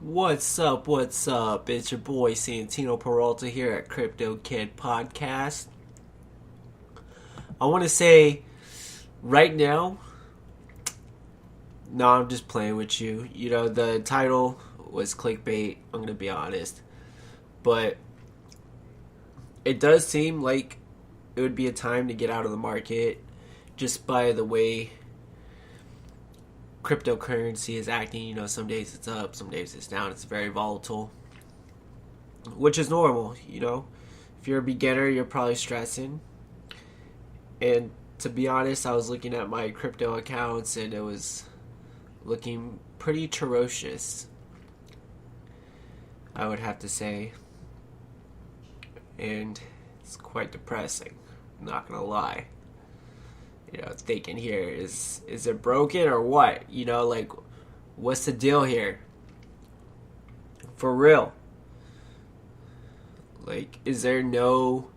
What's up? What's up? It's your boy Santino Peralta here at Crypto Kid Podcast. I want to say right now, no, I'm just playing with you. You know, the title was clickbait, I'm going to be honest. But it does seem like it would be a time to get out of the market just by the way cryptocurrency is acting. You know, some days it's up, some days it's down. It's very volatile, which is normal. You know, if you're a beginner, you're probably stressing. And to be honest, I was looking at my crypto accounts and it was looking pretty atrocious, I would have to say. And it's quite depressing, not gonna lie. You know, thinking here, is it broken or what? You know, like, what's the deal here? For real. Like, is there no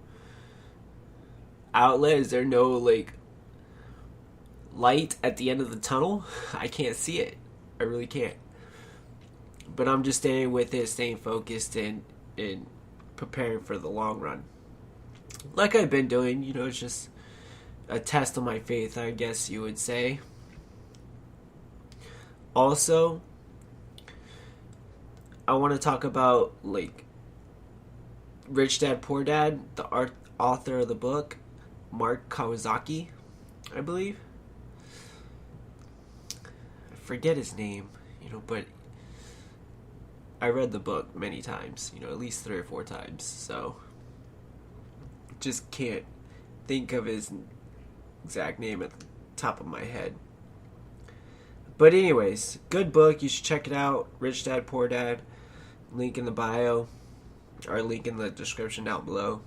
outlet? Is there no, like, light at the end of the tunnel? I can't see it. I really can't. But I'm just staying with it, staying focused, and preparing for the long run. Like I've been doing, you know, it's just a test of my faith, I guess you would say. Also, I want to talk about, like, Rich Dad Poor Dad, the author of the book, Mark Kawasaki, I believe. I forget his name, you know, but I read the book many times, you know, at least 3 or 4 times, so just can't think of his exact name at the top of my head. But anyways, good book. You should check it out. Rich Dad Poor Dad. Link in the bio, or link in the description down below.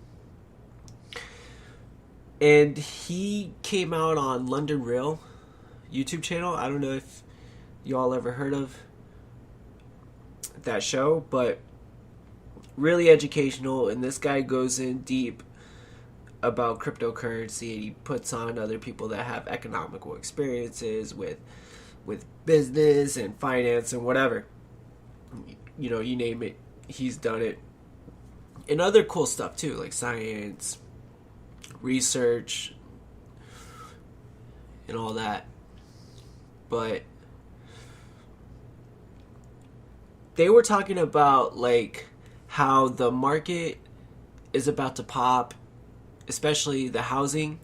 And he came out on London Real YouTube channel. I don't know if y'all ever heard of that show, but really educational. And this guy goes in deep about cryptocurrency, and he puts on other people that have economical experiences with business and finance and whatever. You know, you name it, he's done it. And other cool stuff too, like science, research, and all that. But they were talking about, like, how the market is about to pop, especially the housing.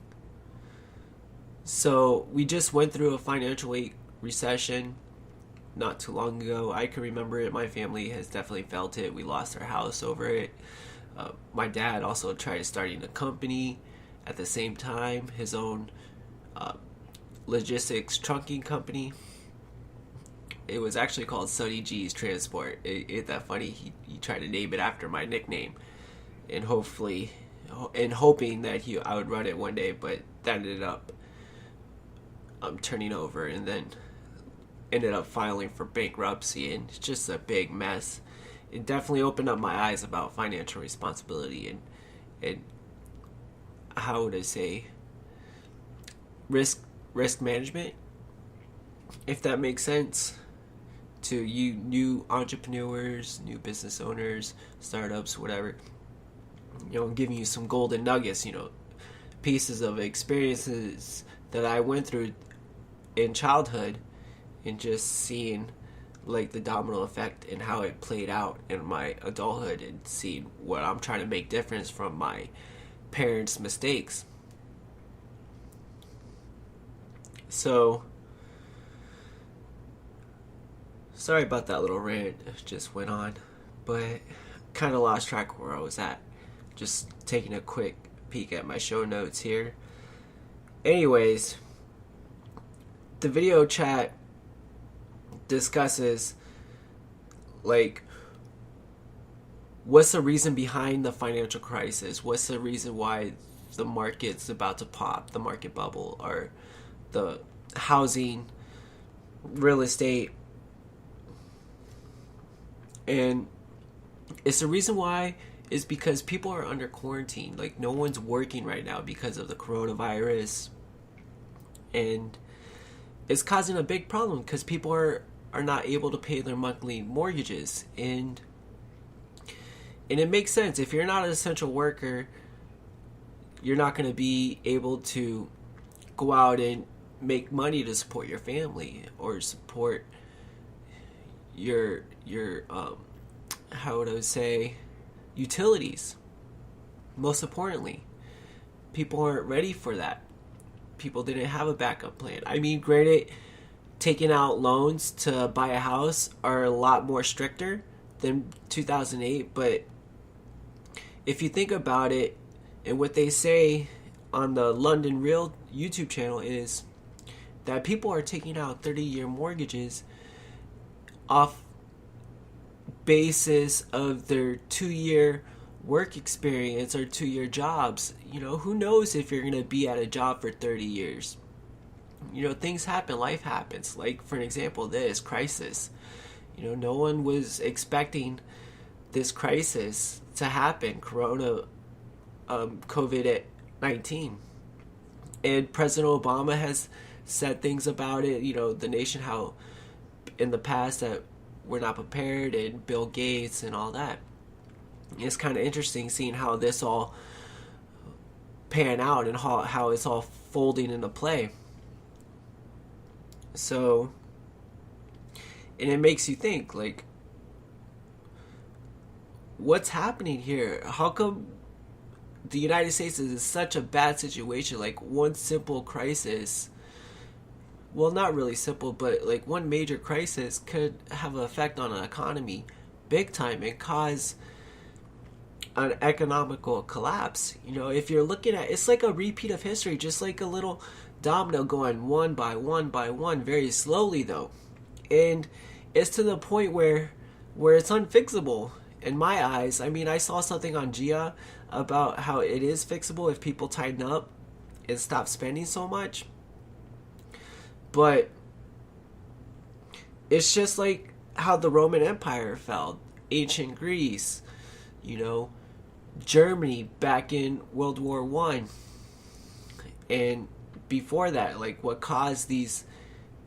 So we just went through a financial recession not too long ago. I can remember it. My family has definitely felt it. We lost our house over it. My dad also tried starting a company at the same time, his own logistics trunking company. It was actually called Sonny G's Transport. Ain't that funny? He tried to name it after my nickname, and hoping that I would run it one day, but that ended up turning over, and then ended up filing for bankruptcy, and it's just a big mess. It definitely opened up my eyes about financial responsibility and how would I say, risk management, if that makes sense to you new entrepreneurs, new business owners, startups, whatever. You know, giving you some golden nuggets, you know, pieces of experiences that I went through in childhood, and just seeing, like, the domino effect and how it played out in my adulthood, and seeing what I'm trying to make difference from my parents' mistakes. So, sorry about that little rant, it just went on, but kind of lost track of where I was at. Just taking a quick peek at my show notes here. Anyways, the video chat discusses, like, what's the reason behind the financial crisis? What's the reason why the market's about to pop, the market bubble, or the housing, real estate? And it's the reason why is because people are under quarantine. Like, no one's working right now because of the coronavirus, and it's causing a big problem because people are are not able to pay their monthly mortgages. And it makes sense. If you're not an essential worker, you're not going to be able to go out and make money to support your family or support your how would I say, utilities. Most importantly, people aren't ready for that. People didn't have a backup plan. I mean, granted, taking out loans to buy a house are a lot more stricter than 2008, but if you think about it, and what they say on the London Real YouTube channel is that people are taking out 30-year mortgages off basis of their 2-year work experience or 2-year jobs. You know, who knows if you're going to be at a job for 30 years? You know, things happen, life happens. Like, for an example, this crisis. You know, no one was expecting this crisis to happen, COVID-19. And President Obama has said things about it, you know, the nation, how in the past that we're not prepared, and Bill Gates and all that. It's kind of interesting seeing how this all pan out and how it's all folding into play. So, and it makes you think, like, what's happening here? How come the United States is in such a bad situation? Like, one simple crisis, well, not really simple, but like one major crisis could have an effect on an economy big time and cause an economical collapse. You know, if you're looking at, it's like a repeat of history, just like a little domino going one by one by one, very slowly though. And it's to the point where it's unfixable in my eyes. I mean, I saw something on Gia about how it is fixable if people tighten up and stop spending so much. But it's just like how the Roman Empire fell, ancient Greece, you know, Germany back in World War One, and before that, like what caused these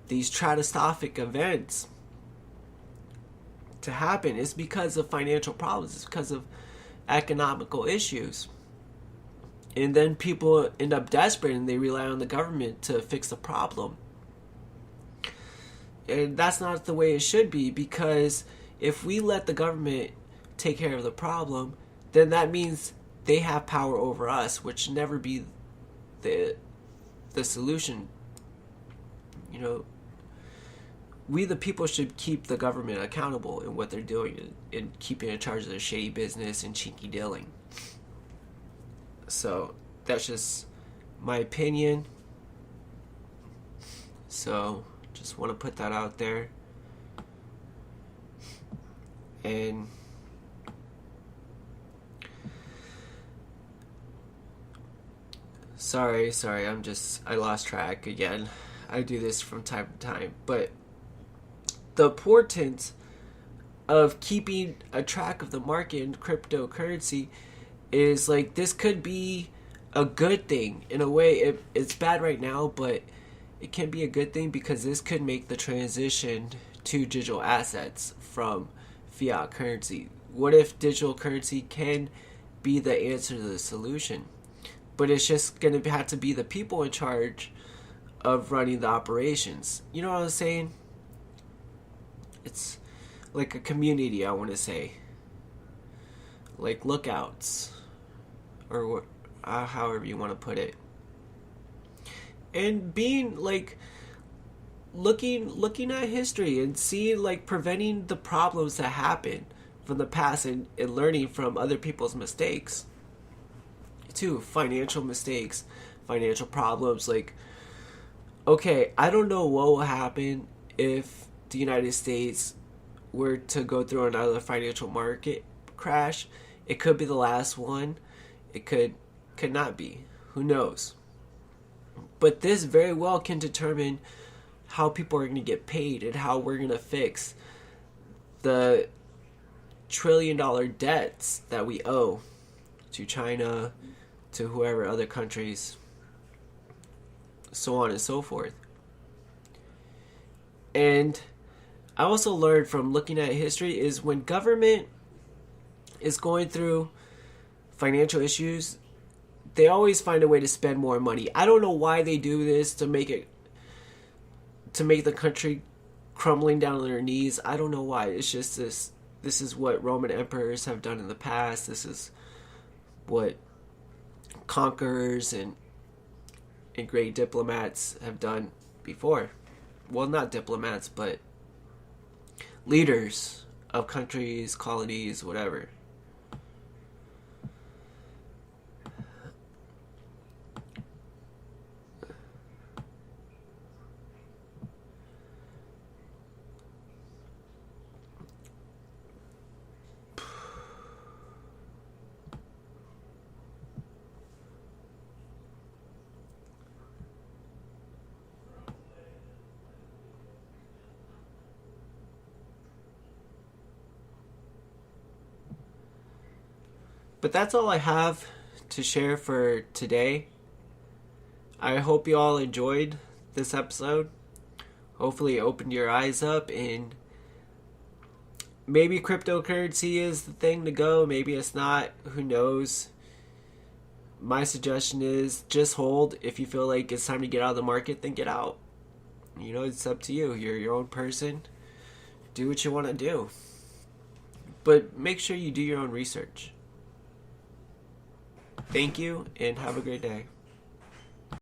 catastrophic events to happen is because of financial problems. It's because of economical issues. And then people end up desperate and they rely on the government to fix the problem. And that's not the way it should be, because if we let the government take care of the problem, then that means they have power over us, which should never be the solution. You know, we the people should keep the government accountable in what they're doing and keeping in charge of their shady business and cheeky dealing. So that's just my opinion. So just want to put that out there. And sorry, I lost track again. I do this from time to time. But the importance of keeping a track of the market in cryptocurrency is like, this could be a good thing in a way. It's bad right now, but it can be a good thing because this could make the transition to digital assets from fiat currency. What if digital currency can be the answer to the solution? But it's just going to have to be the people in charge of running the operations. You know what I'm saying? It's like a community, I want to say. Like lookouts. Or however you want to put it. And being like looking at history and seeing, like, preventing the problems that happen from the past and learning from other people's mistakes too. Financial mistakes, financial problems. Like, okay, I don't know what will happen if the United States were to go through another financial market crash. It could be the last one. It could not be. Who knows? But this very well can determine how people are going to get paid and how we're going to fix the $1 trillion debts that we owe to China, to whoever, other countries, so on and so forth. And I also learned from looking at history is when government is going through financial issues, they always find a way to spend more money. I don't know why they do this to make the country crumbling down on their knees. I don't know why. It's just this is what Roman emperors have done in the past. This is what conquerors and great diplomats have done before. Well, not diplomats, but leaders of countries, colonies, whatever. But that's all I have to share for today. I hope you all enjoyed this episode. Hopefully it opened your eyes up, and maybe cryptocurrency is the thing to go. Maybe it's not. Who knows? My suggestion is just hold. If you feel like it's time to get out of the market, then get out. You know, it's up to you. You're your own person. Do what you want to do. But make sure you do your own research. Thank you, and have a great day.